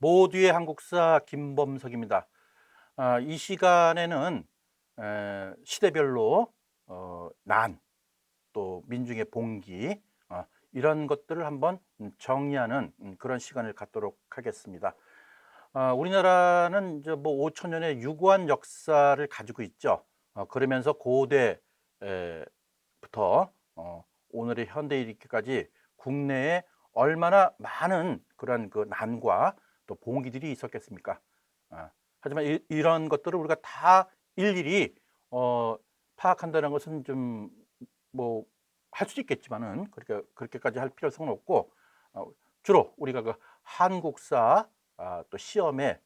모두의 한국사 김범석입니다. 이 시간에는 시대별로 난, 또 민중의 봉기, 이런 것들을 한번 정리하는 그런 시간을 갖도록 하겠습니다. 우리나라는 이제 뭐 5천 년의 유구한 역사를 가지고 있죠. 그러면서 고대부터 오늘의 현대에 이르기까지 국내에 얼마나 많은 그런 그 난과 또 봉기들이 있었겠습니까? 하지만 이런 것들을 우리가 다 일일이 파악한다는 것은 좀 뭐 할 수 있겠지만은 그렇게까지 할 필요성은 없고, 주로 우리가 그 한국사 또 시험에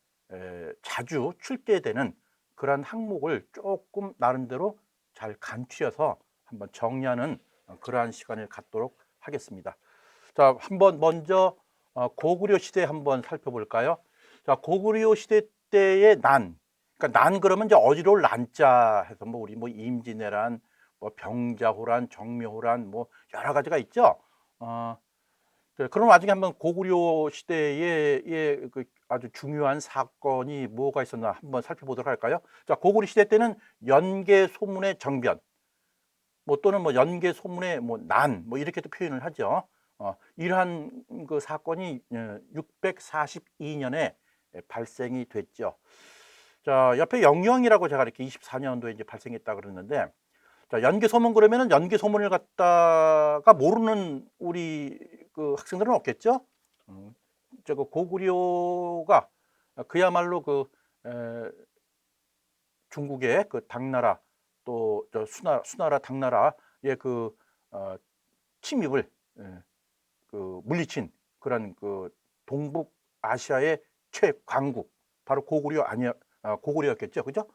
자주 출제되는 그런 항목을 조금 나름대로 잘 간추려서 한번 정리하는 그러한 시간을 갖도록 하겠습니다. 자, 한번 먼저 고구려 시대 한번 살펴볼까요? 자, 고구려 시대 때의 난, 그러니까 난 그러면 이제 어지러울 난자 해서 뭐 우리 뭐 임진왜란, 뭐 병자호란, 정묘호란, 뭐 여러 가지가 있죠. 어, 그럼 나중에 한번 고구려 시대의 그 아주 중요한 사건이 뭐가 있었나 한번 살펴보도록 할까요? 자, 고구려 시대 때는 연개 소문의 정변, 뭐 또는 뭐 연개 소문의 뭐 난, 뭐 이렇게도 표현을 하죠. 이러한 그 사건이 642년에 발생이 됐죠. 자, 옆에 영유왕이라고 제가 이렇게 24년도에 이제 발생했다 그러는데, 자, 연개 소문 그러면은 연개 소문을 갖다가 모르는 우리 그 학생들은 없겠죠. 음, 저거 고구려가 그야말로 그 에, 중국의 그 당나라, 또 저 수나라 당나라의 그 침입을 그 물리친 그런 그 동북 아시아의 최강국, 바로 고구려 아니야, 고구려였겠죠, 그죠?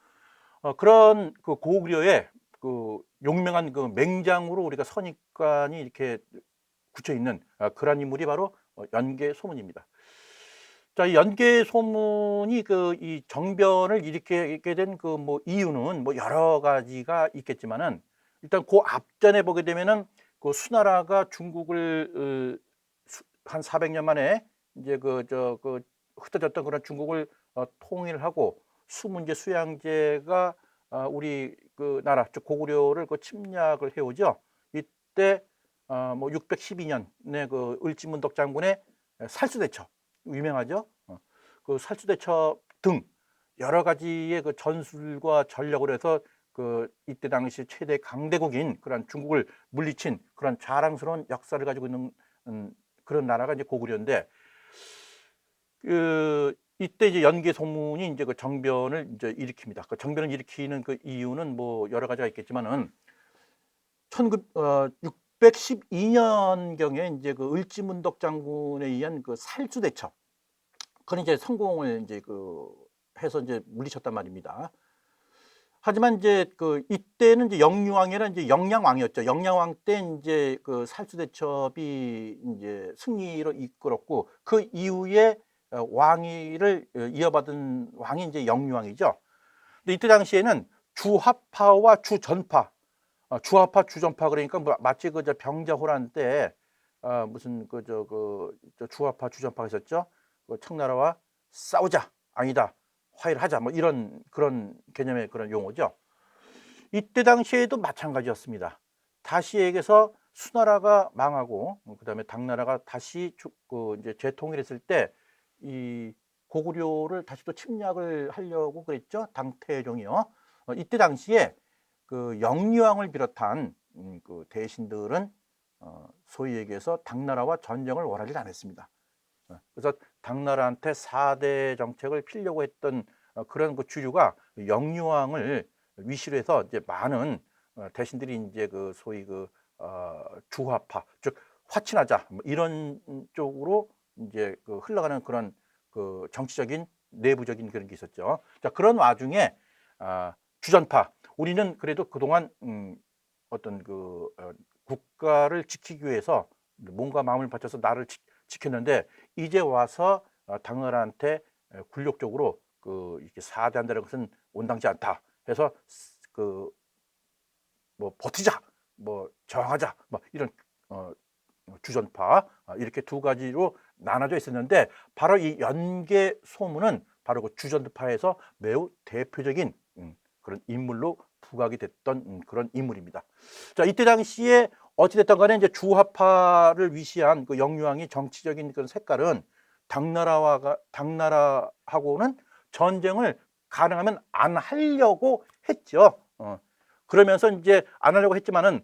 그런 그 고구려의 그 용맹한 그 맹장으로 우리가 선입관이 이렇게 굳혀 있는 그런 인물이 바로 연개 소문입니다. 자, 이 연개 소문이 그 이 정변을 일으키게 된 그 뭐 이유는 뭐 여러 가지가 있겠지만은, 일단 그 앞전에 보게 되면은 그 수나라가 중국을 한 400년 만에 이제 그 흩어졌던 그런 중국을 통일을 하고 수문제 수양제가 우리 그 나라 즉 고구려를 그 침략을 해 오죠. 이때 뭐 612년에 그 을지문덕 장군의 살수대첩, 유명하죠. 그 살수대첩 등 여러 가지의 그 전술과 전략을 해서 그 이때 당시 최대 강대국인 그런 중국을 물리친 그런 자랑스러운 역사를 가지고 있는 그런 나라가 이제 고구려인데, 그 이때 이제 연개 소문이 이제 그 정변을 이제 일으킵니다. 그 정변을 일으키는 그 이유는 뭐 여러 가지가 있겠지만은 612년경에 이제 그 을지문덕 장군에 의한 그 살수대첩, 그건 이제 성공을 이제 그 해서 이제 물리쳤단 말입니다. 하지만 이제 그 이때는 이제 영유왕이라 이제 영량왕이었죠. 영량왕 때 이제 그 살수대첩이 이제 승리로 이끌었고, 그 이후에 왕위를 이어받은 왕이 이제 영유왕이죠. 근데 이때 당시에는 주하파와 주전파, 주하파 주전파 그러니까 뭐 마치 그 저 병자호란 때 무슨 저 주하파 주전파가 있었죠. 그 청나라와 싸우자, 아니다, 화해를 하자, 뭐 이런 그런 개념의 그런 용어죠. 이때 당시에도 마찬가지였습니다. 다시에게서 수나라가 망하고 그다음에 당나라가 다시 그 이제 재통일했을 때 이 고구려를 다시 또 침략을 하려고 그랬죠. 당태종이요. 이때 당시에 그 영유왕을 비롯한 그 대신들은 소위 얘기해서 당나라와 전쟁을 원하지 않았습니다. 그래서 당나라한테 4대 정책을 피려고 했던 그런 그 주류가 영유왕을 위시로 해서 이제 많은 대신들이 이제 그 소위 그 주화파, 즉 화친하자, 뭐 이런 쪽으로 이제 그 흘러가는 그런 그 정치적인 내부적인 그런 게 있었죠. 자, 그런 와중에 주전파, 우리는 그래도 그동안 어떤 그 국가를 지키기 위해서 몸과 마음을 바쳐서 나를 지켰는데, 이제 와서 당나라한테 굴욕적으로 그 이렇게 사대한다는 것은 온당치 않다 해서 그 뭐 버티자, 뭐 저항하자, 뭐 이런 주전파 이렇게 두 가지로 나눠져 있었는데 바로 이 연개 소문은 바로 그 주전파에서 매우 대표적인 그런 인물로 부각이 됐던 그런 인물입니다. 자, 이때 당시에 어찌됐든 간에 이제 주화파를 위시한 그 영유왕의 정치적인 그런 색깔은 당나라하고는 전쟁을 가능하면 안 하려고 했죠. 그러면서 이제 안 하려고 했지만은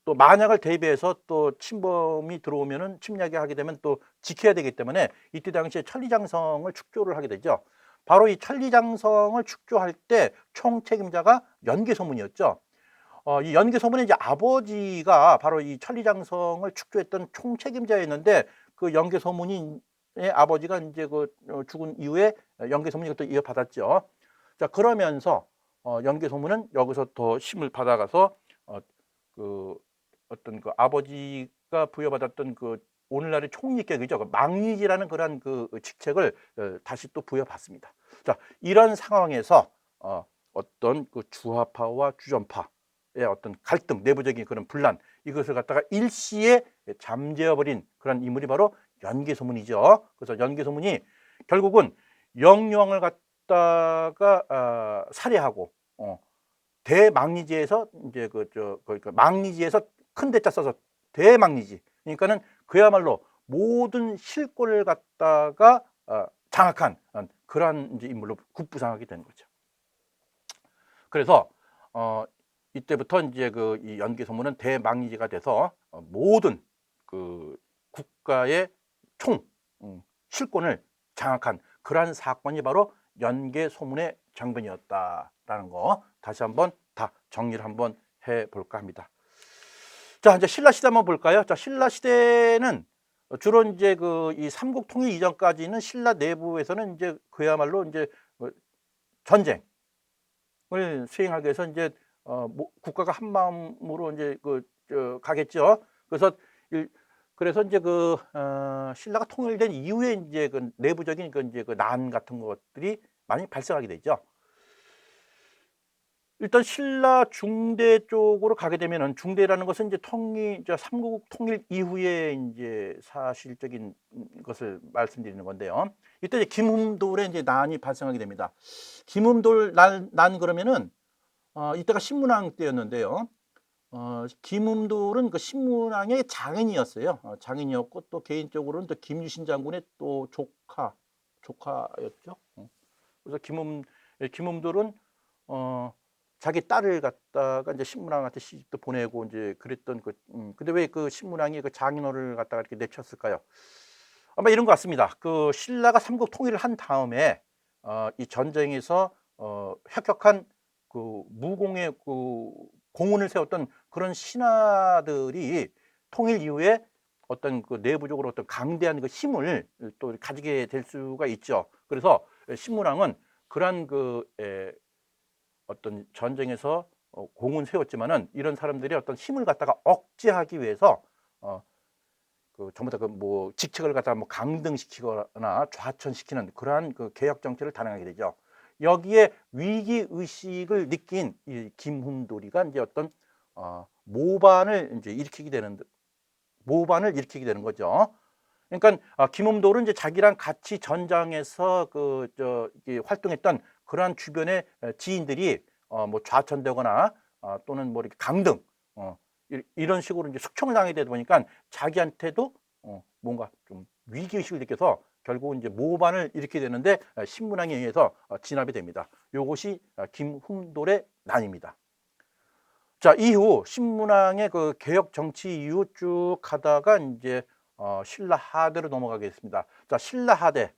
또 만약을 대비해서 또 침범이 들어오면은 침략이 하게 되면 또 지켜야 되기 때문에 이때 당시에 천리장성을 축조를 하게 되죠. 바로 이 천리장성을 축조할 때 총책임자가 연개소문이었죠. 이 연개소문의 이제 아버지가 바로 이 천리장성을 축조했던 총책임자였는데 그 연개소문의 아버지가 이제 그 죽은 이후에 연개소문이 또 이어받았죠. 자, 그러면서 연개소문은 여기서 더 힘을 받아가서 그 어떤 그 아버지가 부여받았던 그 오늘날의 총리격이죠. 그 망리지라는 그런 그 직책을 다시 또 부여받습니다. 자, 이런 상황에서 어떤 그 주화파와 주전파의 어떤 갈등, 내부적인 그런 분란 이것을 갖다가 일시에 잠재워버린 그런 인물이 바로 연개소문이죠. 그래서 연개소문이 결국은 영유왕을 갖다가 살해하고 대망리지에서 이제 그러니까 망리지에서 큰 대자 써서 대망리지. 그러니까는 그야말로 모든 실권을 갖다가 장악한 그러한 이제 인물로 급부상하게 되는 거죠. 그래서 이때부터 이제 그 이 연개소문은 대망리지가 돼서 모든 그 국가의 총 실권을 장악한 그러한 사건이 바로 연개소문의 장변이었다라는 거 다시 한번 다 정리를 한번 해볼까 합니다. 자, 이제 신라 시대 한번 볼까요? 자, 신라 시대는 주로 이제 그 이 삼국 통일 이전까지는 신라 내부에서는 이제 그야말로 이제 전쟁을 수행하기 위해서 이제 국가가 한 마음으로 이제 가겠죠. 그래서 이제 신라가 통일된 이후에 이제 그 내부적인 이제 그 난 같은 것들이 많이 발생하게 되죠. 일단 신라 중대 쪽으로 가게 되면은 중대라는 것은 이제 삼국 통일 이후에 이제 사실적인 것을 말씀드리는 건데요. 이때 이제 김흠돌의 이제 난이 발생하게 됩니다. 김흠돌 난 그러면은 이때가 신문왕 때였는데요. 김흠돌은 그 신문왕의 장인이었어요. 장인이었고 또 개인적으로는 또 김유신 장군의 또 조카였죠. 그래서 김흠돌은 자기 딸을 갖다가 이제 신문왕한테 시집도 보내고 이제 그랬던 근데 왜 그 신문왕이 그 장인어를 갖다가 이렇게 내쳤을까요? 아마 이런 것 같습니다. 그 신라가 삼국 통일을 한 다음에 이 전쟁에서 혁혁한 그 무공의 그 공훈을 세웠던 그런 신하들이 통일 이후에 어떤 그 내부적으로 어떤 강대한 그 힘을 또 가지게 될 수가 있죠. 그래서 신문왕은 그러한 어떤 전쟁에서 공은 세웠지만은 이런 사람들이 어떤 힘을 갖다가 억제하기 위해서 전부 다 그 뭐 직책을 갖다가 뭐 강등시키거나 좌천시키는 그러한 그 개혁 정치를 단행하게 되죠. 여기에 위기 의식을 느낀 이 김흠돌이가 이제 어떤 모반을 일으키게 되는 거죠. 그러니까 김흠돌은 이제 자기랑 같이 전장에서 활동했던 그러한 주변의 지인들이 뭐 좌천되거나 또는 뭐 이렇게 강등 이런 식으로 이제 숙청을 당하게 되다 보니까 자기한테도 뭔가 좀 위기의식을 느껴서 결국은 이제 모반을 일으키게 되는데 신문왕에 의해서 진압이 됩니다. 요것이 김흠돌의 난입니다. 자, 이후 신문왕의 그 개혁 정치 이후 쭉 가다가 이제 신라 하대로 넘어가겠습니다. 자, 신라 하대.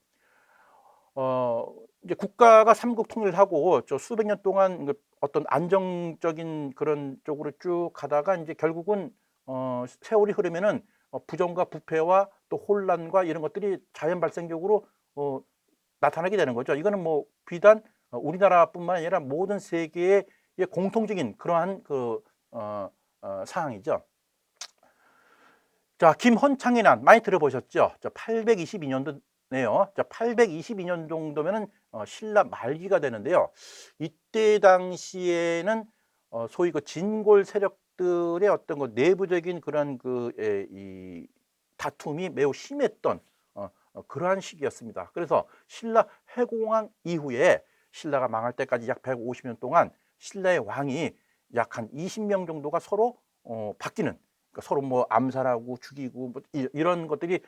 이제 국가가 삼국 통일을 하고 수백 년 동안 어떤 안정적인 그런 쪽으로 쭉 가다가 이제 결국은 세월이 흐르면은 부정과 부패와 또 혼란과 이런 것들이 자연 발생적으로 나타나게 되는 거죠. 이거는 뭐 비단 우리나라뿐만 아니라 모든 세계의 공통적인 그러한 상황이죠. 자, 김헌창의 난 많이 들어보셨죠? 822년도네요. 자, 822년 정도면은 신라 말기가 되는데요. 이때 당시에는 소위 그 진골 세력 가족들의 어떤 그 내부적인 그런 이 다툼이 매우 심했던 그러한 시기였습니다. 그래서 신라 해공왕 이후에 신라가 망할 때까지 약 150년 동안 신라의 왕이 약 한 20명 정도가 서로 바뀌는, 그러니까 서로 뭐 암살하고 죽이고 뭐 이런 것들이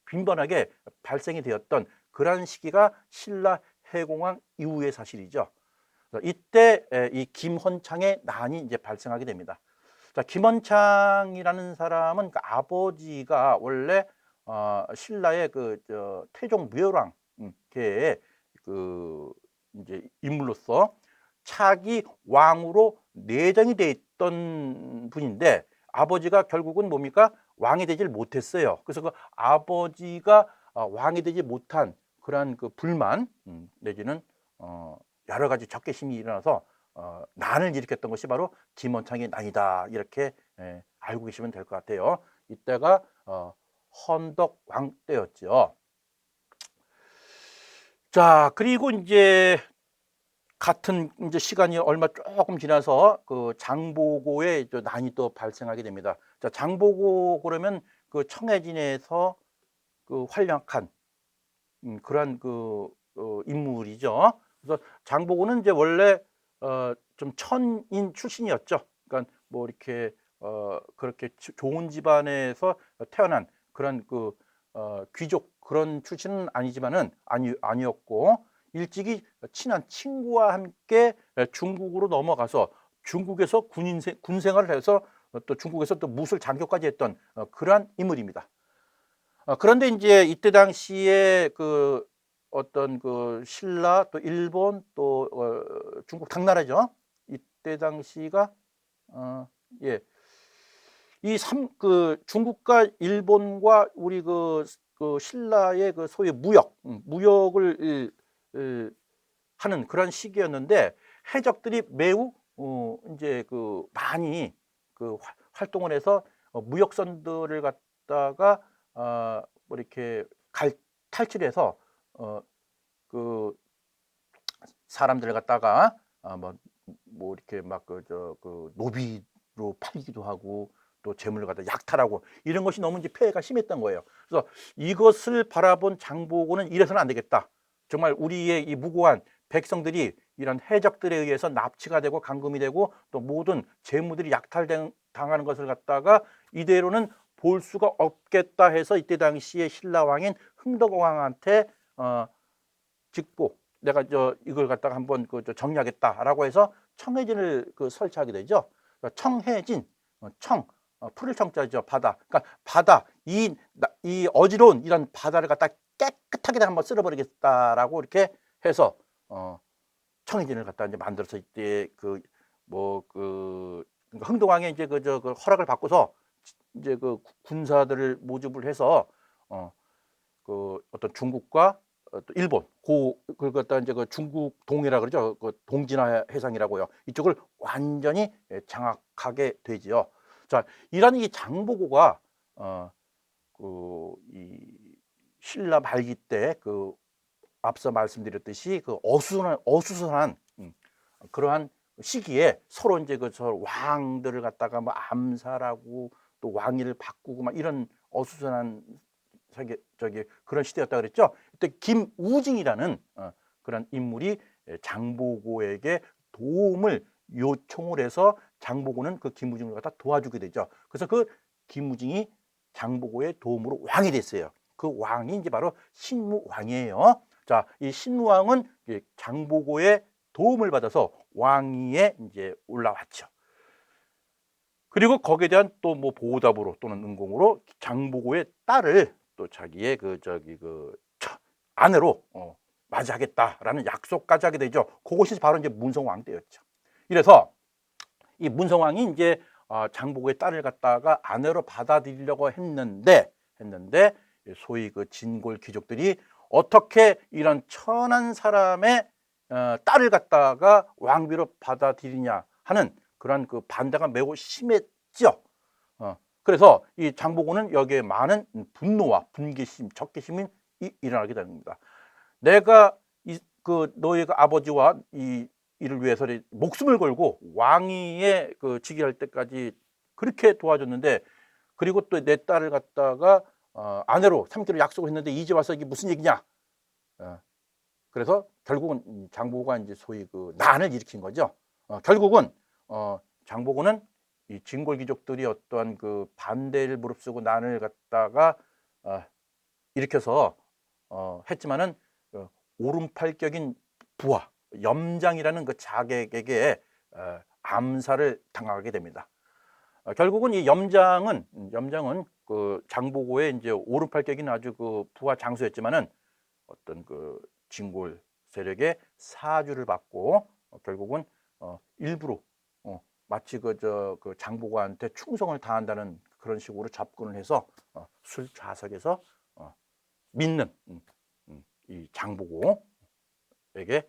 빈번하게 발생이 되었던 그러한 시기가 신라 해공왕 이후의 사실이죠. 이때 이 김헌창의 난이 이제 발생하게 됩니다. 자, 김헌창이라는 사람은 그 아버지가 원래 신라의 태종 무열왕 계의 그 이제 인물로서 차기 왕으로 내정이 돼 있던 분인데, 아버지가 결국은 뭡니까? 왕이 되질 못했어요. 그래서 그 아버지가 왕이 되지 못한 그러한 그 불만 내지는 여러 가지 적개심이 일어나서 난을 일으켰던 것이 바로 김헌창의 난이다, 이렇게 알고 계시면 될 것 같아요. 이때가 헌덕왕 때였죠. 자, 그리고 이제 같은 이제 시간이 얼마 조금 지나서 그 장보고의 난이 또 발생하게 됩니다. 자, 장보고 그러면 그 청해진에서 그 활약한 그러한 인물이죠. 그래서 장보고는 이제 원래 좀 천인 출신이었죠. 그러니까 뭐 이렇게 그렇게 좋은 집안에서 태어난 그런 귀족 그런 출신은 아니지만은 아니었고, 일찍이 친한 친구와 함께 중국으로 넘어가서 중국에서 군 생활을 해서 또 중국에서 또 무술 장교까지 했던 그러한 인물입니다. 그런데 이제 이때 당시에 그 어떤 그 신라 또 일본 또 중국 당나라죠. 이때 당시가 예. 중국과 일본과 우리 신라의 그 소위 무역을 하는 그런 시기였는데, 해적들이 매우 이제 많이 활동을 해서 무역선들을 갖다가 뭐 이렇게 탈출해서 사람들을 갖다가 뭐 이렇게 막 노비로 팔기도 하고 또 재물을 갖다 약탈하고 이런 것이 너무 이제 폐해가 심했던 거예요. 그래서 이것을 바라본 장보고는 이래서는 안 되겠다. 정말 우리의 이 무고한 백성들이 이런 해적들에 의해서 납치가 되고 감금이 되고 또 모든 재물들이 약탈당하는 것을 갖다가 이대로는 볼 수가 없겠다 해서 이때 당시에 신라 왕인 흥덕왕한테 직보, 내가 이걸 갖다가 한번 정리하겠다라고 해서 청해진을 설치하게 되죠. 청해진, 푸를 청자죠, 바다. 그러니까 바다, 이 어지러운 이런 바다를 갖다 깨끗하게 한번 쓸어버리겠다라고 이렇게 해서 청해진을 갖다 이제 만들어서 이때 흥덕왕의 이제 허락을 받고서 이제 군사들을 모집을 해서 어떤 중국과 또 일본 그걸 갖다 이제 중국 동해라 그러죠. 동진화 해상이라고요. 이쪽을 완전히 장악하게 되지요. 자, 이런 이 장보고가 이 신라 말기 때 앞서 말씀드렸듯이 어수선한 그러한 시기에 서로 이제 왕들을 갖다가 뭐 암살하고 또 왕위를 바꾸고 막 이런 어수선한 그런 시대였다 그랬죠. 그때 김우징이라는 그런 인물이 장보고에게 도움을 요청을 해서 장보고는 그 김우징을 갖다 도와주게 되죠. 그래서 그 김우징이 장보고의 도움으로 왕이 됐어요. 그 왕이 이제 바로 신무왕이에요. 자, 이 신무왕은 장보고의 도움을 받아서 왕위에 이제 올라왔죠. 그리고 거기에 대한 또 뭐 보답으로 또는 은공으로 장보고의 딸을 또 자기의 아내로 맞이하겠다라는 약속까지 하게 되죠. 그것이 바로 이제 문성왕 때였죠. 이래서 이 문성왕이 이제 장보고의 딸을 갖다가 아내로 받아들이려고 했는데 소위 진골 귀족들이 어떻게 이런 천한 사람의 딸을 갖다가 왕비로 받아들이냐 하는 그런 반대가 매우 심했죠. 그래서 이 장보고는 여기에 많은 분노와 분개심, 적개심이 일어나게 됩니다. 내가 너의 아버지와 이를 위해서 목숨을 걸고 왕위에 즉위할 때까지 그렇게 도와줬는데, 그리고 또 내 딸을 갖다가 아내로 삼기로 약속을 했는데 이제 와서 이게 무슨 얘기냐. 그래서 결국은 장보고가 이제 소위 그 난을 일으킨 거죠. 결국은 장보고는 이 진골 귀족들이 어떠한 그 반대를 무릅쓰고 난을 갖다가 일으켜서 했지만은 오른팔격인 부하 염장이라는 그 자객에게 암살을 당하게 됩니다. 결국은 이 염장은 그 장보고의 이제 오른팔격인 아주 그 부하 장수였지만은 어떤 그 진골 세력의 사주를 받고 결국은 일부러 마치 그 장보고한테 충성을 다한다는 그런 식으로 접근을 해서 술 좌석에서 믿는 이 장보고에게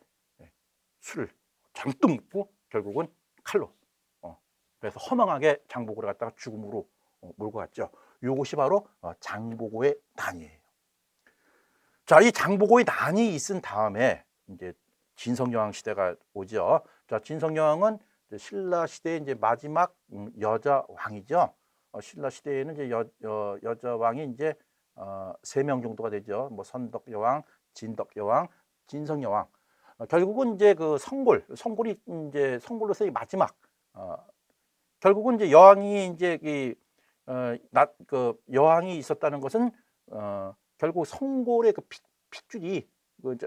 술을 잔뜩 묻고 결국은 칼로 그래서 허망하게 장보고를 갖다가 죽음으로 몰고 갔죠. 이것이 바로 장보고의 난이에요. 자, 이 장보고의 난이 있은 다음에 이제 진성여왕 시대가 오죠. 자, 진성여왕은 신라 시대의 이제 마지막 여자 왕이죠. 신라 시대에는 이제 여자 왕이 이제 3명 정도가 되죠. 뭐 선덕여왕, 진덕여왕, 진성여왕. 결국은 이제 그 성골이 이제 성골로서의 마지막. 결국은 이제 여왕이 이제 그 여왕이 있었다는 것은 결국 성골의 그 핏줄이 그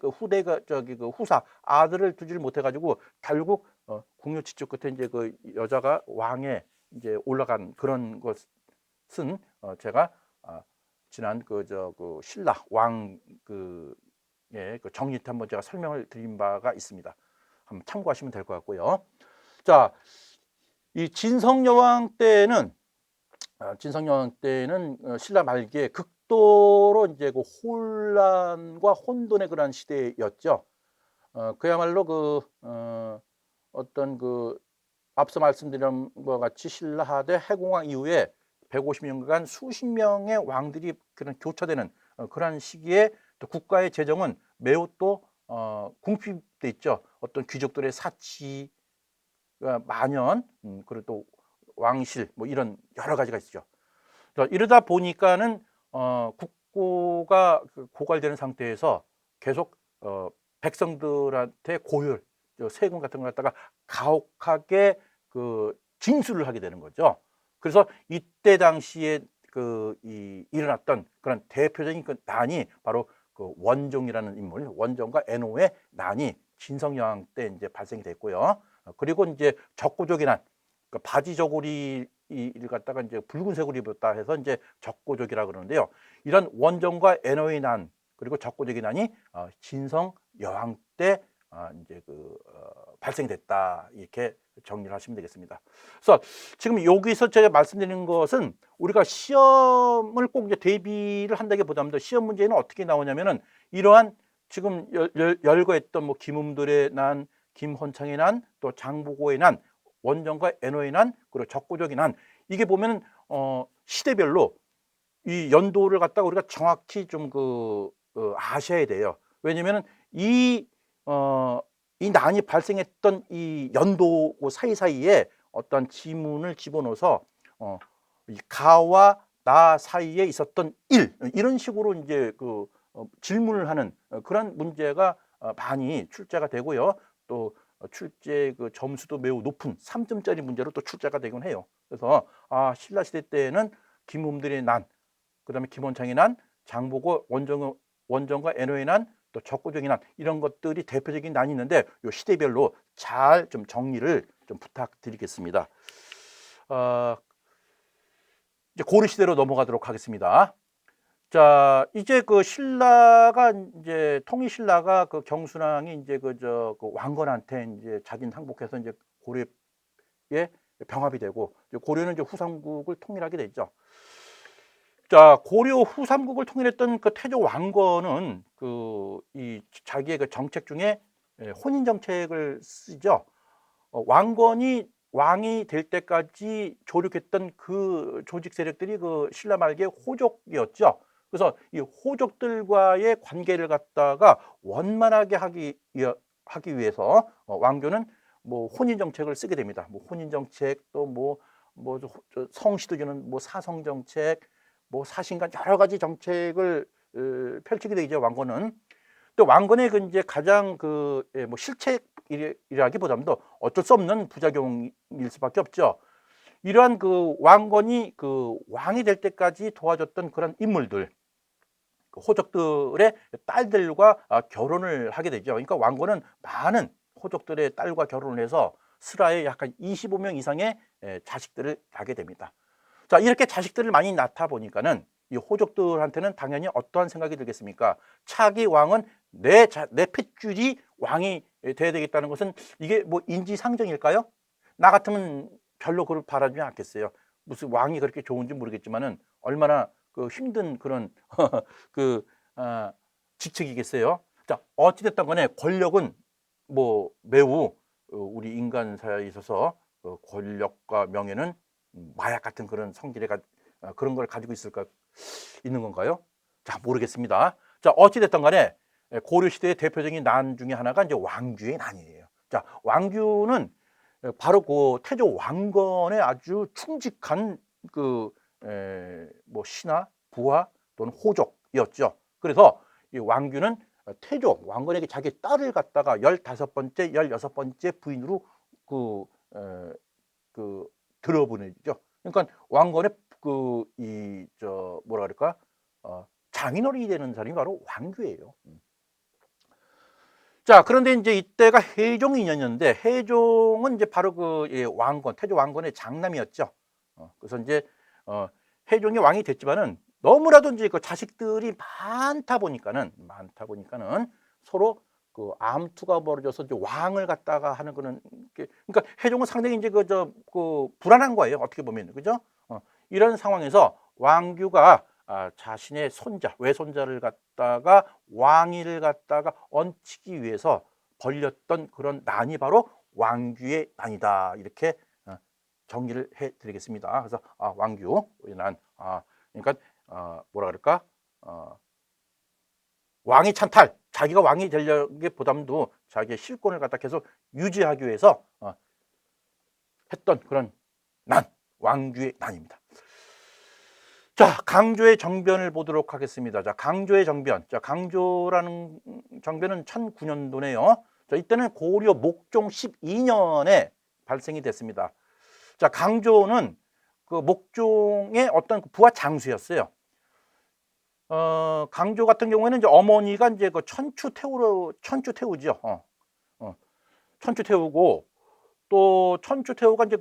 후대가 그 후사 아들을 두지를 못해가지고 결국 궁녀 지축 끝에 이제 그 여자가 왕에 이제 올라간 그런 것은 제가 지난 그 신라 왕 그 정리 때 한번 제가 설명을 드린 바가 있습니다. 한번 참고하시면 될 것 같고요. 자, 이 진성여왕 때는 신라 말기에 극도로 이제 그 혼란과 혼돈의 그런 시대였죠. 그야말로 그 어떤 그 앞서 말씀드린 것과 같이 신라 하대 해공왕 이후에 150년간 수십 명의 왕들이 그런 교차되는 그러한 시기에 또 국가의 재정은 매우 또 궁핍돼 있죠. 어떤 귀족들의 사치, 만연, 그리고 또 왕실 뭐 이런 여러 가지가 있죠. 이러다 보니까는 국고가 고갈되는 상태에서 계속 백성들한테 고혈, 세금 같은 걸 갖다가 가혹하게 그 징수를 하게 되는 거죠. 그래서 이때 당시에 일어났던 그런 대표적인 그 난이 바로 그 원종이라는 인물, 원종과 애노의 난이 진성여왕 때 이제 발생이 됐고요. 그리고 이제 적고족의 난, 그 바지 저고리를 갖다가 이제 붉은색으로 입었다 해서 이제 적고족이라 그러는데요. 이런 원종과 애노의 난 그리고 적고족의 난이 진성여왕 때 이제 발생이 됐다, 이렇게 정리를 하시면 되겠습니다. 그래서 지금 여기서 제가 말씀드리는 것은 우리가 시험을 꼭 이제 대비를 한다기보다는 시험 문제는 어떻게 나오냐면은 이러한 지금 열거했던 뭐 김음돌의 난, 김헌창의 난, 또 장보고의 난, 원정과 애노의 난, 그리고 적고족의 난, 이게 보면은 시대별로 이 연도를 갖다가 우리가 정확히 좀 아셔야 돼요. 왜냐면은 이 난이 발생했던 이 연도 사이사이에 어떤 지문을 집어넣어서 이 가와 나 사이에 있었던 이런 식으로 이제 질문을 하는 그런 문제가 많이 출제가 되고요. 또 출제 점수도 매우 높은 3점짜리 문제로 또 출제가 되곤 해요. 그래서 신라 시대 때는 김음들의 난, 그다음에 김원창의 난, 장보고 원정과 애노의 난, 또 적고족의 난, 이런 것들이 대표적인 난이 있는데 요 시대별로 잘 좀 정리를 좀 부탁드리겠습니다. 이제 고려 시대로 넘어가도록 하겠습니다. 자, 이제 신라가 이제 통일신라가 경순왕이 이제 왕건한테 이제 자기는 항복해서 이제 고려에 병합이 되고 고려는 이제 후삼국을 통일하게 되죠. 자, 고려 후삼국을 통일했던 태조 왕건은 이 자기의 정책 중에 혼인 정책을 쓰죠. 왕건이 왕이 될 때까지 조력했던 그 조직 세력들이 신라 말기의 호족이었죠. 그래서 이 호족들과의 관계를 갖다가 원만하게 하기 위해서 왕조는 뭐 혼인 정책을 쓰게 됩니다. 뭐 혼인 정책, 또 뭐 뭐 성씨도 주는 뭐 사성 정책, 뭐 사신간 여러 가지 정책을 펼치게 되죠. 왕건은. 또 왕건의 그 이제 가장 그 뭐 실책이라기보다도 어쩔 수 없는 부작용일 수밖에 없죠. 이러한 그 왕건이 그 왕이 될 때까지 도와줬던 그런 인물들, 그 호족들의 딸들과 결혼을 하게 되죠. 그러니까 왕건은 많은 호족들의 딸과 결혼을 해서 슬하에 약간 25명 이상의 자식들을 낳게 됩니다. 자, 이렇게 자식들을 많이 낳다 보니까는 이 호족들한테는 당연히 어떠한 생각이 들겠습니까? 차기 왕은 내 핏줄이 왕이 돼야 되겠다는 것은 이게 뭐 인지상정일까요? 나 같으면 별로 그걸 바라지 않겠어요. 무슨 왕이 그렇게 좋은지 모르겠지만은 얼마나 그 힘든 그런 그 직책이겠어요. 자, 어찌됐든 간에 권력은 뭐 매우 우리 인간사에 있어서 권력과 명예는 마약 같은 그런 성질의 그런 걸 가지고 있는 건가요? 자, 모르겠습니다. 자, 어찌됐든 간에 고려시대의 대표적인 난 중에 하나가 이제 왕규의 난이에요. 자, 왕규는 바로 그 태조 왕건의 아주 충직한 그 뭐 신하, 부하 또는 호족이었죠. 그래서 이 왕규는 태조 왕건에게 자기 딸을 갖다가 15번째, 16번째 부인으로 그 들어보내죠. 그러니까 왕건의 뭐라 그럴까? 장인어른이 되는 사람이 바로 왕규예요. 자, 그런데 이제 이때가 해종 2년이었는데 해종은 이제 바로 그 왕건, 태조 왕건의 장남이었죠. 그래서 이제 해종이 왕이 됐지만은 너무나도 이제 그 자식들이 많다 보니까는 서로 그 암투가 벌어져서 이제 왕을 갖다가 하는 그런 그러니까 해종은 상당히 이제 그 불안한 거예요. 어떻게 보면 그죠? 이런 상황에서 왕규가 자신의 손자, 외손자를 갖다가 왕위를 갖다가 얹히기 위해서 벌렸던 그런 난이 바로 왕규의 난이다. 이렇게 정리를 해드리겠습니다. 그래서 왕규의 난, 그러니까 뭐라 그럴까? 왕위 찬탈, 자기가 왕이 되려기보다도 자기의 실권을 갖다 계속 유지하기 위해서 했던 그런 난, 왕규의 난입니다. 자, 강조의 정변을 보도록 하겠습니다. 자, 강조의 정변. 자, 강조라는 정변은 1009년도네요. 자, 이때는 고려 목종 12년에 발생이 됐습니다. 자, 강조는 그 목종의 어떤 부하 장수였어요. 강조 같은 경우에는 이제 어머니가 이제 그 천추태우죠. 천추태우고 또 천추태우가 이제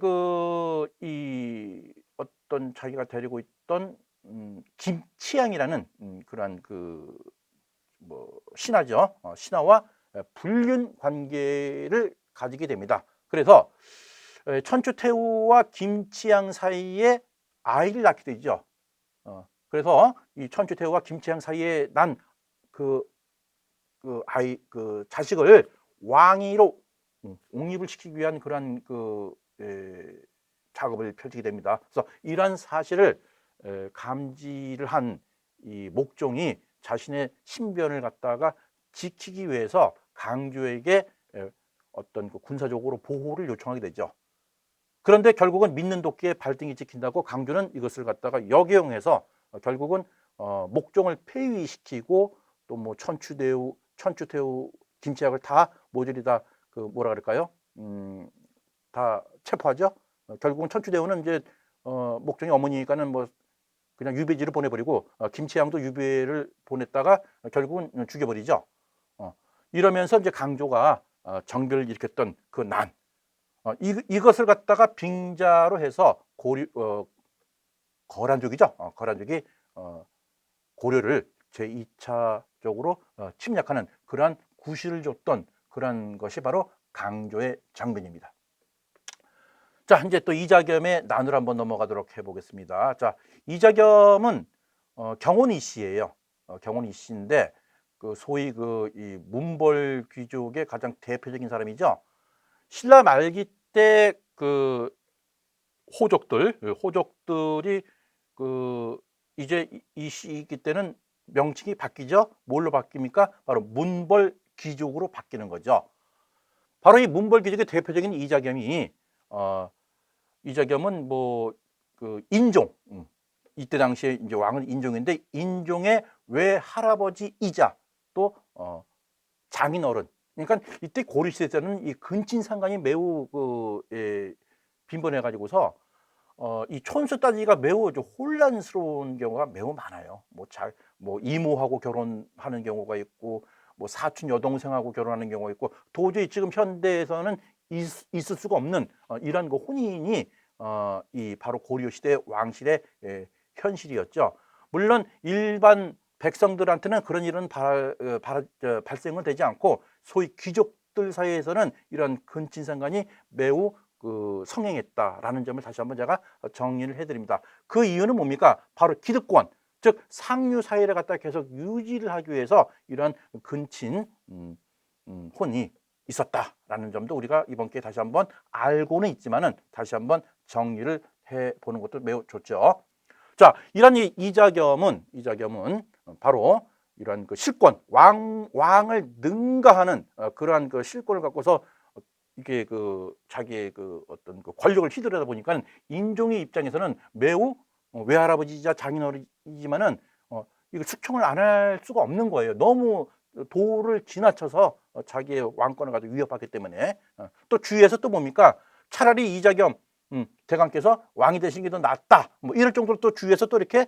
어떤 자기가 데리고 있던 김치양이라는 그러한 뭐 신하죠. 신하와 불륜 관계를 가지게 됩니다. 그래서 천추태우와 김치양 사이에 아이를 낳게 되죠. 그래서 이 천추태우와 김치양 사이에 난 자식을 왕위로 옹립을 시키기 위한 그러한 작업을 펼치게 됩니다. 그래서 이러한 사실을 감지를 한 이 목종이 자신의 신변을 갖다가 지키기 위해서 강조에게 어떤 군사적으로 보호를 요청하게 되죠. 그런데 결국은 믿는 도끼에 발등이 찍힌다고 강조는 이것을 갖다가 역이용해서 결국은 목종을 폐위시키고 또 뭐 천추태우, 김치약을 다 모조리 다 뭐라 그럴까요? 다 체포하죠. 결국은 천추대우는 이제 목종의 어머니니까는 뭐 그냥 유배지를 보내버리고 김치양도 유배를 보냈다가 결국은 죽여버리죠. 이러면서 이제 강조가 정변을 일으켰던 그 난, 이것을 갖다가 빙자로 해서 거란족이죠. 거란족이 고려를 제2차적으로 침략하는 그러한 구실을 줬던 그러한 것이 바로 강조의 장변입니다. 자, 이제 또 이자겸의 난으로 한번 넘어가도록 해보겠습니다. 자, 이자겸은 경원이 씨예요. 경원이 씨인데 소위 이 문벌 귀족의 가장 대표적인 사람이죠. 신라 말기 때 호족들이 이제 이 시기 때는 명칭이 바뀌죠. 뭘로 바뀝니까? 바로 문벌 귀족으로 바뀌는 거죠. 바로 이 문벌 귀족의 대표적인 이자겸이 이자겸은 뭐 그 인종, 이때 당시에 이제 왕은 인종인데 인종의 외할아버지이자 또 장인어른. 그러니까 이때 고려 시대 때는 이 근친 상간이 매우 빈번해 가지고서 이 촌수 따지기가 매우 좀 혼란스러운 경우가 매우 많아요. 뭐 이모하고 결혼하는 경우가 있고, 뭐 사촌 여동생하고 결혼하는 경우가 있고, 도저히 지금 현대에서는 있을 수가 없는 이런 그 혼인이 이 바로 고려 시대 왕실의 현실이었죠. 물론 일반 백성들한테는 그런 일은 발생은 되지 않고 소위 귀족들 사이에서는 이런 근친상간이 매우 성행했다라는 점을 다시 한번 제가 정리를 해드립니다. 그 이유는 뭡니까? 바로 기득권, 즉 상류 사회를 갖다 계속 유지를 하기 위해서 이런 근친 혼이 있었다라는 점도 우리가 이번 기회에 다시 한번 알고는 있지만은 다시 한번 정리를 해보는 것도 매우 좋죠. 자, 이런 이자겸은 바로 이런 그 실권, 왕을 능가하는 그러한 그 실권을 갖고서 이게 자기의 어떤 권력을 휘두르다 보니까 인종의 입장에서는 매우 외할아버지이자 장인어른이지만은 이거 추청을 안 할 수가 없는 거예요. 너무 도를 지나쳐서 자기의 왕권을 가지고 위협하기 때문에. 또 주위에서 또 뭡니까? 차라리 이자겸 대감께서 왕이 되신 게 더 낫다. 뭐 이럴 정도로 또 주위에서 또 이렇게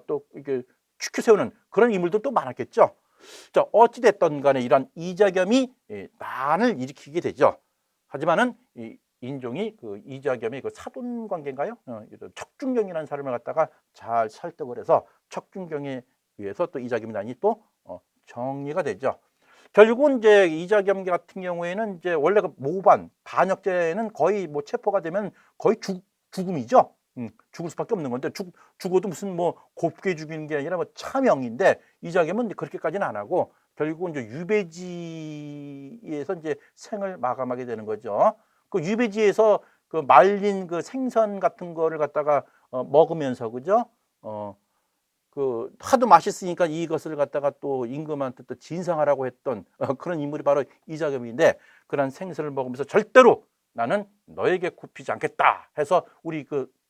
또 이렇게 추켜 세우는 그런 인물들도 많았겠죠. 자, 어찌 됐든 간에 이런 이자겸이 난을 일으키게 되죠. 하지만은 이 인종이 이자겸의 사돈 관계인가요? 척준경이라는 사람을 갖다가 잘 설득을 해서 척준경에 의해서 또 이자겸의 난이 또 정리가 되죠. 결국은 이제 이자겸 같은 경우에는 이제 원래 모반 반역죄는 거의 뭐 체포가 되면 거의 죽음이죠. 죽을 수밖에 없는 건데 죽어도 무슨 뭐 곱게 죽이는 게 아니라 뭐 차명인데 이자겸은 그렇게까지는 안 하고 결국은 이제 유배지에서 이제 생을 마감하게 되는 거죠. 그 유배지에서 그 말린 그 생선 같은 거를 갖다가 먹으면서 그죠? 하도 맛있으니까 이것을 갖다가 또 임금한테 또 진상하라고 했던 그런 인물이 바로 이자겸인데 그런 생선을 먹으면서 절대로 나는 너에게 굽히지 않겠다 해서 우리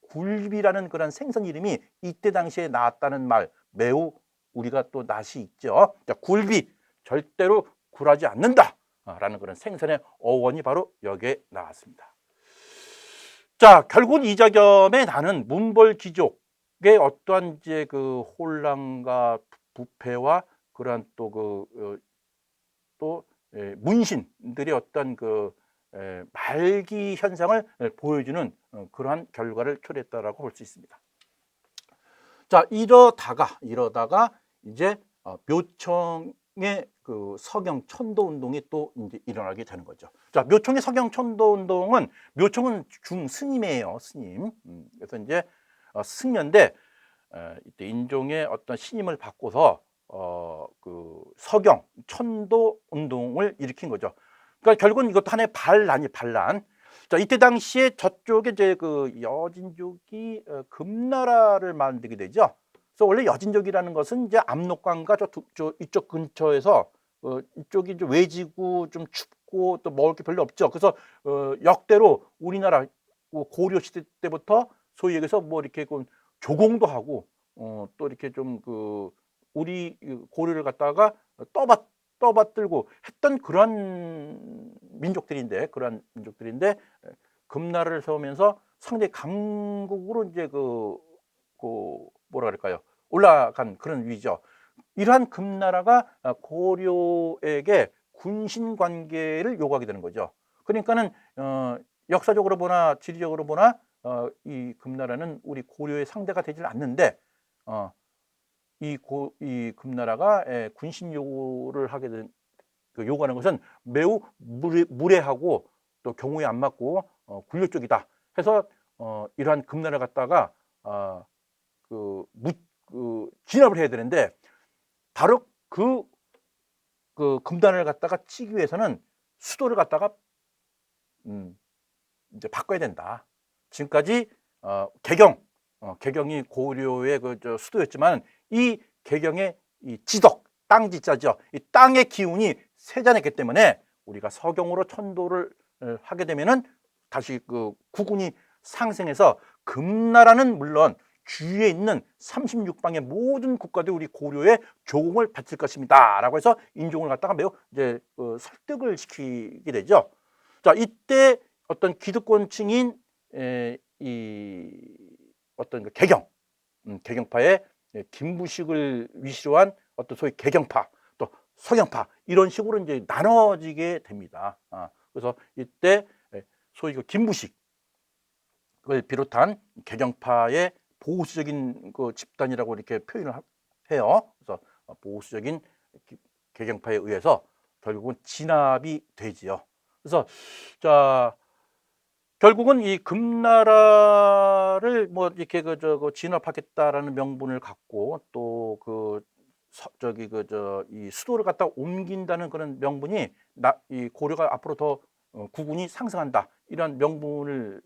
굴비라는 그런 생선 이름이 이때 당시에 나왔다는 말 매우 우리가 또 낯이 있죠. 자, 굴비 절대로 굴하지 않는다 라는 그런 생선의 어원이 바로 여기에 나왔습니다. 자, 결국은 이자겸의 나는 문벌귀족의 어떠한 이제 혼란과 부패와 그러한 또 문신들의 어떤 말기 현상을 보여주는 그러한 결과를 초래했다라고 볼 수 있습니다. 자, 이러다가 이제 묘청의 서경 천도 운동이 또 이제 일어나게 되는 거죠. 자, 묘청의 서경 천도 운동은 묘청은 중스님이에요, 스님. 그래서 이제 승려인데 이때 인종의 어떤 신임을 받고서 서경 천도 운동을 일으킨 거죠. 그러니까 결국은 이것도 하나의 반란. 자, 이때 당시에 저쪽에 이제 여진족이 금나라를 만들게 되죠. 그래서 원래 여진족이라는 것은 이제 압록강과 이쪽 근처에서 이쪽이 좀 외지고 좀 춥고 또 먹을 게 별로 없죠. 그래서 역대로 우리나라 고려 시대 때부터 소위 얘기해서 뭐 이렇게 조공도 하고 또 이렇게 좀 우리 고려를 갖다가 떠받들고 했던 그런 민족들인데 금나라를 세우면서 상당히 강국으로 이제 뭐라 그럴까요? 올라간 그런 위죠. 이러한 금나라가 고려에게 군신 관계를 요구하게 되는 거죠. 그러니까는 역사적으로 보나 지리적으로 보나 이 금나라는 우리 고려의 상대가 되질 않는데 이 금나라가 군신 요구를 하게 된 요구하는 것은 매우 무례하고 또 경우에 안 맞고 굴욕적이다 해서 이러한 금나라를 갖다가 진압을 해야 되는데 바로 그 금나라를 갖다가 치기 위해서는 수도를 갖다가 이제 바꿔야 된다. 지금까지 개경이 고려의 수도였지만 이 개경의 이 지덕 땅지자죠. 이 땅의 기운이 세잔했기 때문에 우리가 서경으로 천도를 하게 되면은 다시 국운이 상승해서 금나라는 물론 주위에 있는 36방의 모든 국가들이 우리 고려에 조공을 바칠 것입니다. 라고 해서 인종을 갖다가 매우 이제 설득을 시키게 되죠. 자, 이때 어떤 기득권층인 이 어떤 개경파의 김부식을 위시로 한 어떤 소위 개경파, 또 서경파 이런 식으로 이제 나눠지게 됩니다. 그래서 이때 소위 그 김부식을 비롯한 개경파의 보수적인 그 집단이라고 이렇게 표현을 해요. 그래서 보수적인 개경파에 의해서 결국은 진압이 되지요. 그래서 자, 결국은 이 금나라를 뭐 이렇게 진압하겠다라는 명분을 갖고 또 이 수도를 갖다 옮긴다는 그런 명분이 이 고려가 앞으로 더 국운이 상승한다 이런 명분을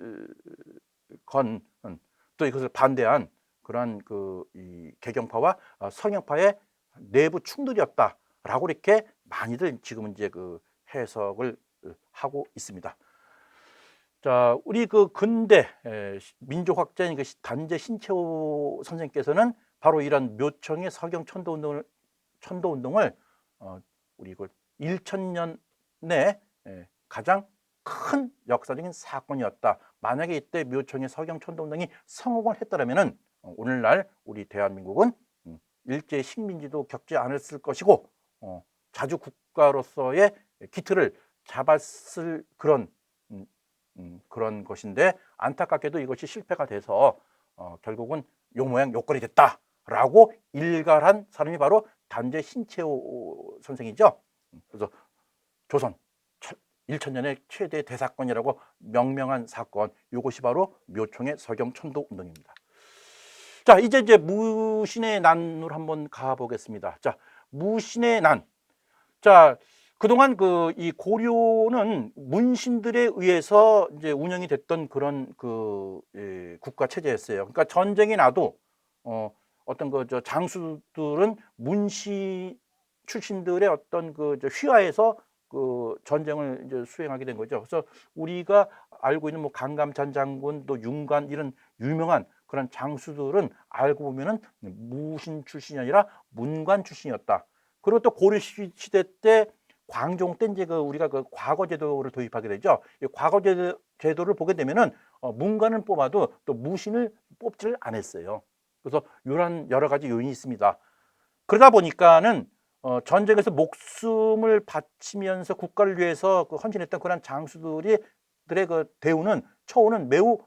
건 또 이것을 반대한 그러한 이 개경파와 성경파의 내부 충돌이었다라고 이렇게 많이들 지금은 이제 해석을 하고 있습니다. 자, 우리 근대 민족학자인 단재 신채호 선생님께서는 바로 이런 묘청의 서경 천도운동을 우리 1000년내 가장 큰 역사적인 사건이었다. 만약에 이때 묘청의 서경 천도운동이 성공을 했더라면은 오늘날 우리 대한민국은 일제 식민지도 겪지 않았을 것이고 자주 국가로서의 기틀을 잡았을 그런 것인데 안타깝게도 이것이 실패가 돼서 결국은 요 모양 요꼴이 됐다라고 일갈한 사람이 바로 단재 신채호 선생이죠. 그래서 조선 1000년의 최대 대사건이라고 명명한 사건, 이것이 바로 묘청의 서경천도 운동입니다. 자, 이제 무신의 난으로 한번 가보겠습니다. 자, 무신의 난. 자, 그동안 이 고려는 문신들에 의해서 이제 운영이 됐던 그런 국가 체제였어요. 그러니까 전쟁이 나도 어떤 장수들은 문신 출신들의 어떤 휘하에서 전쟁을 이제 수행하게 된 거죠. 그래서 우리가 알고 있는 뭐 강감찬 장군, 또 윤관 이런 유명한 그런 장수들은 알고 보면은 무신 출신이 아니라 문관 출신이었다. 그리고 또 고려 시대 때 광종 때 이제 우리가 과거 제도를 도입하게 되죠. 이 과거 제도를 보게 되면은 문관을 뽑아도 또 무신을 뽑지를 않았어요. 그래서 이런 여러 가지 요인이 있습니다. 그러다 보니까는 전쟁에서 목숨을 바치면서 국가를 위해서 헌신했던 그런 장수들의 대우는 처우는 매우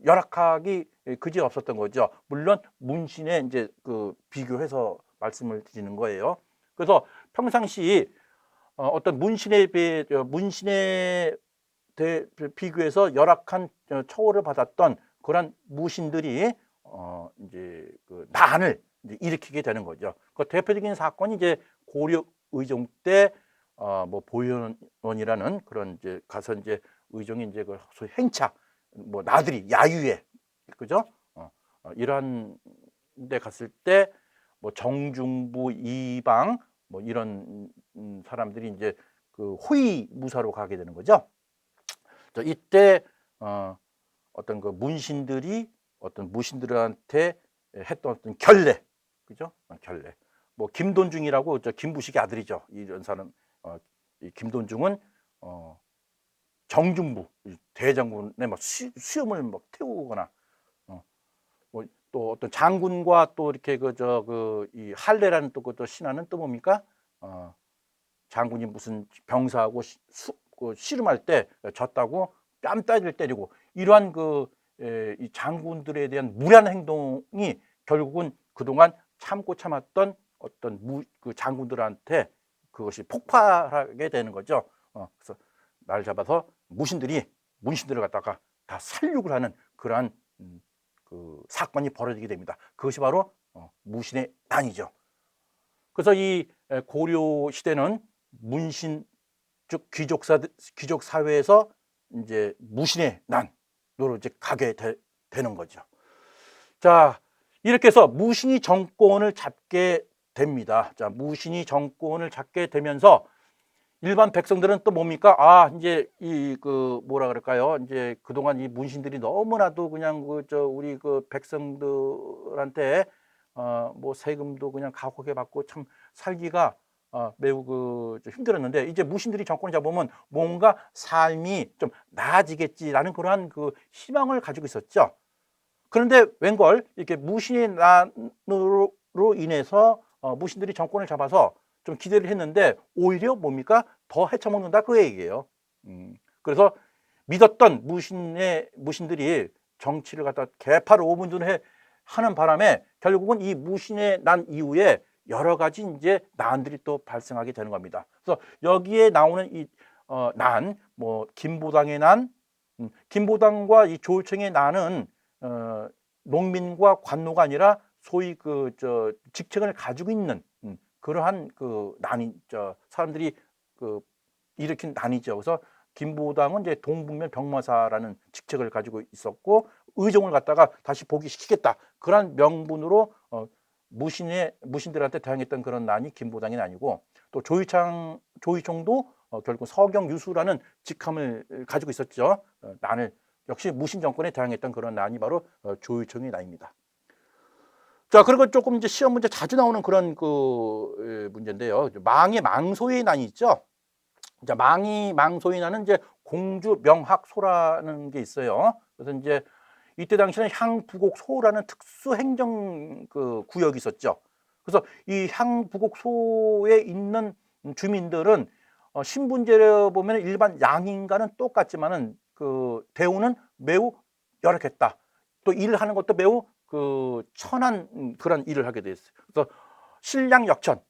열악하기 그지 없었던 거죠. 물론 문신에 이제 비교해서 말씀을 드리는 거예요. 그래서 평상시 어떤 문신에 비교해서 열악한 처우를 받았던 그런 무신들이 이제 난을 이제 일으키게 되는 거죠. 그 대표적인 사건이 이제 고려 의종 때 뭐 보현원이라는 그런 이제 가서 이제 의종이 이제 소위 행차 뭐 나들이 야유회 그죠? 이런 데 갔을 때 뭐 정중부 이방 뭐 이런 사람들이 이제 호위 무사로 가게 되는 거죠. 이때 어떤 문신들이 어떤 무신들한테 했던 어떤 결례, 그죠? 결례. 뭐 김돈중이라고 김부식의 아들이죠. 이런 사람, 이 김돈중은 정중부 대장군의 막 수염을 막 태우거나, 뭐 또 어떤 장군과 또 이렇게 이 할례라는 또 신하는 또 뭡니까? 장군이 무슨 병사하고 씨름할 때 졌다고 뺨따기를 때리고 이러한 이 장군들에 대한 무례한 행동이 결국은 그동안 참고 참았던 어떤 장군들한테 그것이 폭발하게 되는 거죠. 그래서 날 잡아서 문신들을 갖다가 다 살육을 하는 그러한 사건이 벌어지게 됩니다. 그것이 바로 무신의 난이죠. 그래서 이 고려 시대는 문신 즉 귀족 사회에서 이제 무신의 난으로 이제 가게 되는 거죠. 자, 이렇게 해서 무신이 정권을 잡게 됩니다. 자, 무신이 정권을 잡게 되면서 일반 백성들은 또 뭡니까? 아, 이제 이 그 뭐라 그럴까요? 이제 그동안 이 문신들이 너무나도 그냥 우리 그 백성들한테 뭐 세금도 그냥 가혹하게 받고 참 살기가 매우 좀 힘들었는데, 이제 무신들이 정권을 잡으면 뭔가 삶이 좀 나아지겠지라는 그러한 그 희망을 가지고 있었죠. 그런데 웬걸 이렇게 무신의 난으로 인해서 무신들이 정권을 잡아서 좀 기대를 했는데 오히려 뭡니까? 더 헤쳐먹는다 그 얘기예요. 그래서 믿었던 무신들이 정치를 갖다 개파를 오분둔해 하는 바람에 결국은 이 무신의 난 이후에 여러 가지 이제 난들이 또 발생하게 되는 겁니다. 그래서 여기에 나오는 이 난, 뭐 김보당의 난, 김보당과 이 조일청의 난은 농민과 관노가 아니라 소위 직책을 가지고 있는 그러한 그 난이 사람들이 그 일으킨 난이죠. 그래서 김보당은 이제 동북면 병마사라는 직책을 가지고 있었고 의정을 갖다가 다시 복위시키겠다 그런 명분으로 무신들한테 대항했던 그런 난이 김보당이 난이고, 또 조이총도 결국 서경유수라는 직함을 가지고 있었죠. 난을 역시 무신 정권에 대항했던 그런 난이 바로 조이총의 난입니다. 자, 그리고 조금 이제 시험 문제 자주 나오는 그런 그 문제인데요. 망의 망소의 난이 있죠. 자, 망소의 난은 이제 공주 명학소라는 게 있어요. 그래서 이제 이때 당시에는 향부곡소라는 특수 행정 그 구역이 있었죠. 그래서 이 향부곡소에 있는 주민들은 신분제로 보면 일반 양인과는 똑같지만은 그 대우는 매우 열악했다. 또 일을 하는 것도 매우 그 천한 그런 일을 하게 됐어요. 그래서 신량역천,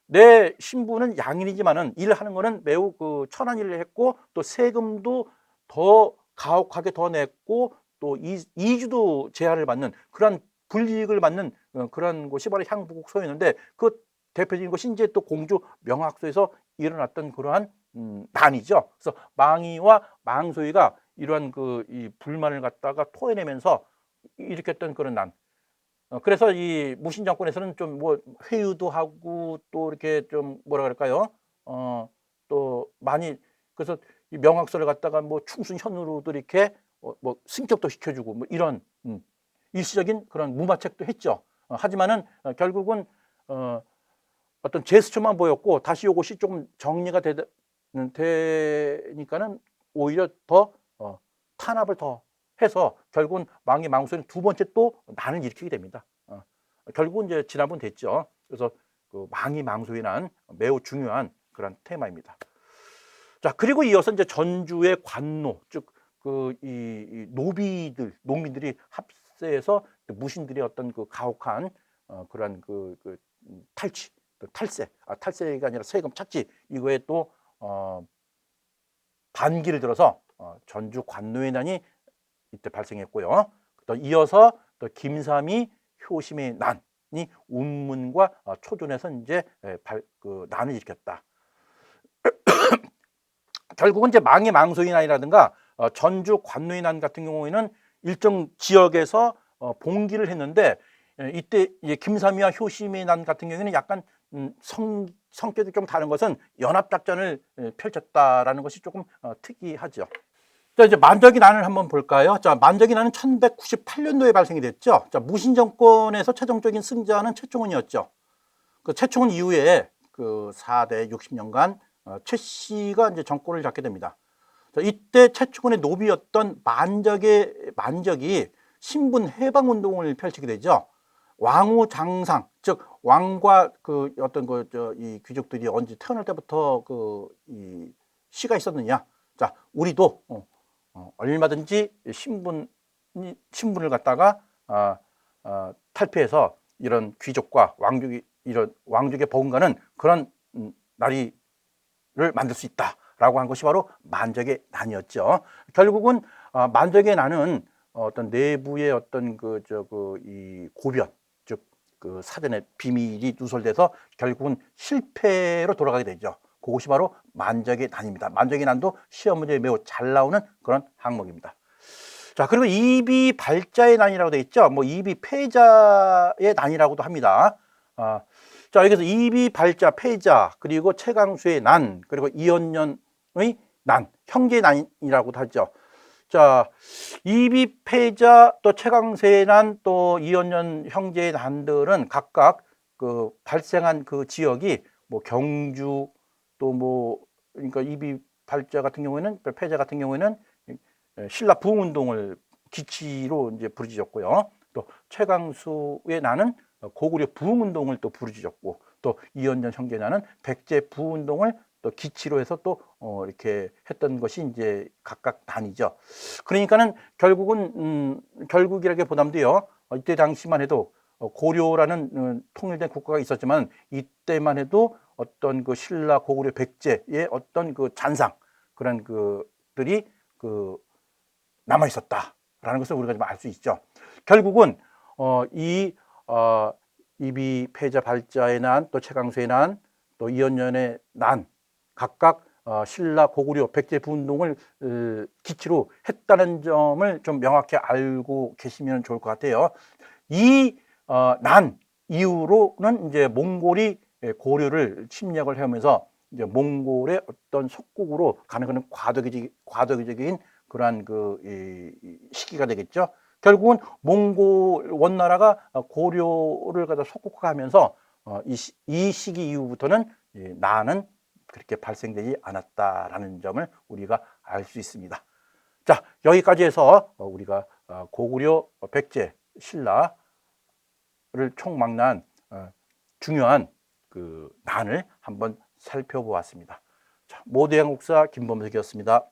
내 신분은 양인이지만은 일을 하는 거는 매우 그 천한 일을 했고, 또 세금도 더 가혹하게 더 냈고, 또 이주도 제한을 받는 그런 불이익을 받는 그런 곳이 바로 향부곡소였는데, 그 대표적인 것이 이제 또 공주 명학소에서 일어났던 그러한 난이죠. 그래서 망이와 망소이가 이러한 그 이 불만을 갖다가 토해내면서 일으켰던 그런 난. 그래서 이 무신 정권에서는 좀 뭐 회유도 하고 또 이렇게 좀 뭐라 그럴까요? 또 많이, 그래서 이 명학서를 갖다가 뭐 충순현으로도 이렇게 뭐 승격도 시켜주고 뭐 이런 일시적인 그런 무마책도 했죠. 하지만은 결국은 어떤 제스처만 보였고, 다시 이것이 조금 정리가 되니까는 오히려 더 탄압을 더 해서 결국은 망의 망소는 두 번째 또 난을 일으키게 됩니다. 결국은 이제 지난번 됐죠. 그래서 그 망의 망소의 난 매우 중요한 그런 테마입니다. 자, 그리고 이어서 이제 전주의 관노, 즉 그 이 노비들, 농민들이 합세해서 무신들의 어떤 그 가혹한 그러한 그 탈취, 탈세가 아니라 세금 착취, 이거에 또 반기를 들어서 전주 관노의 난이 이때 발생했고요. 또 이어서 또 김삼이 효심의 난이 운문과 초존에서 이제 그 난을 일으켰다. 결국은 이제 망의 망소의 난이라든가 전주 관노의 난 같은 경우에는 일정 지역에서 봉기를 했는데, 이때 이제 김삼이와 효심의 난 같은 경우에는 약간 성격이 좀 다른 것은 연합작전을 펼쳤다라는 것이 조금 특이하죠. 자, 이제 만적의 난을 한번 볼까요? 자, 만적의 난은 1198년도에 발생이 됐죠. 자, 무신 정권에서 최종적인 승자는 최충원이었죠. 그 최충원 이후에 그 4대 60년간 최 씨가 이제 정권을 잡게 됩니다. 자, 이때 최충원의 노비였던 만적이 신분 해방 운동을 펼치게 되죠. 왕후 장상, 즉 왕과 그 어떤 이 귀족들이 언제 태어날 때부터 그 이 시가 있었느냐. 자, 우리도 얼마든지 신분을 갖다가 탈피해서 이런 귀족과 이런 왕족의 버금가는 그런 나리를 만들 수 있다라고 한 것이 바로 만적의 난이었죠. 결국은 만적의 난은 어떤 내부의 어떤 이 고변, 즉 그 사전에 비밀이 누설돼서 결국은 실패로 돌아가게 되죠. 그것이 바로 만적의 난입니다. 만적의 난도 시험 문제에 매우 잘 나오는 그런 항목입니다. 자, 그리고 이비 발자의 난이라고 되어 있죠. 뭐 이비 패자의 난이라고도 합니다. 자, 여기서 이비 발자, 패자, 그리고 최강수의 난, 그리고 이연년의 난, 형제의 난이라고도 하죠. 자, 이비 패자, 또 최강수의 난, 또 이연년 형제의 난들은 각각 그 발생한 그 지역이 뭐 경주, 또 뭐 그러니까 이비 발자 같은 경우에는, 패자 같은 경우에는 신라 부흥운동을 기치로 이제 부르짖었고요. 또 최강수의 나는 고구려 부흥운동을 또 부르짖었고, 또 이연년 형제 나는 백제 부흥운동을 또 기치로 해서 또 이렇게 했던 것이 이제 각각 난이죠. 그러니까는 결국은 결국이라기보다도요, 이때 당시만 해도 고려라는 통일된 국가가 있었지만 이때만 해도 어떤 그 신라 고구려 백제의 어떤 그 잔상, 그런 그들이 그 남아 있었다라는 것을 우리가 좀 알 수 있죠. 결국은 이비 패자 발자의 난, 또 최강수의 난, 또 이연년의 난, 각각 신라 고구려 백제 부운동을 기치로 했다는 점을 좀 명확히 알고 계시면 좋을 것 같아요. 이 난 이후로는 이제 몽골이 고려를 침략을 하면서 이제 몽골의 어떤 속국으로 가는 그런 과도기적인 그러한 시기가 되겠죠. 결국은 몽골 원나라가 고려를 갖다 속국화하면서 이 시기 이후부터는 난은 그렇게 발생되지 않았다라는 점을 우리가 알 수 있습니다. 자, 여기까지 해서 우리가 고구려, 백제, 신라를 총망라한 중요한 그 난을 한번 살펴보았습니다. 자, 모대양국사 김범석이었습니다.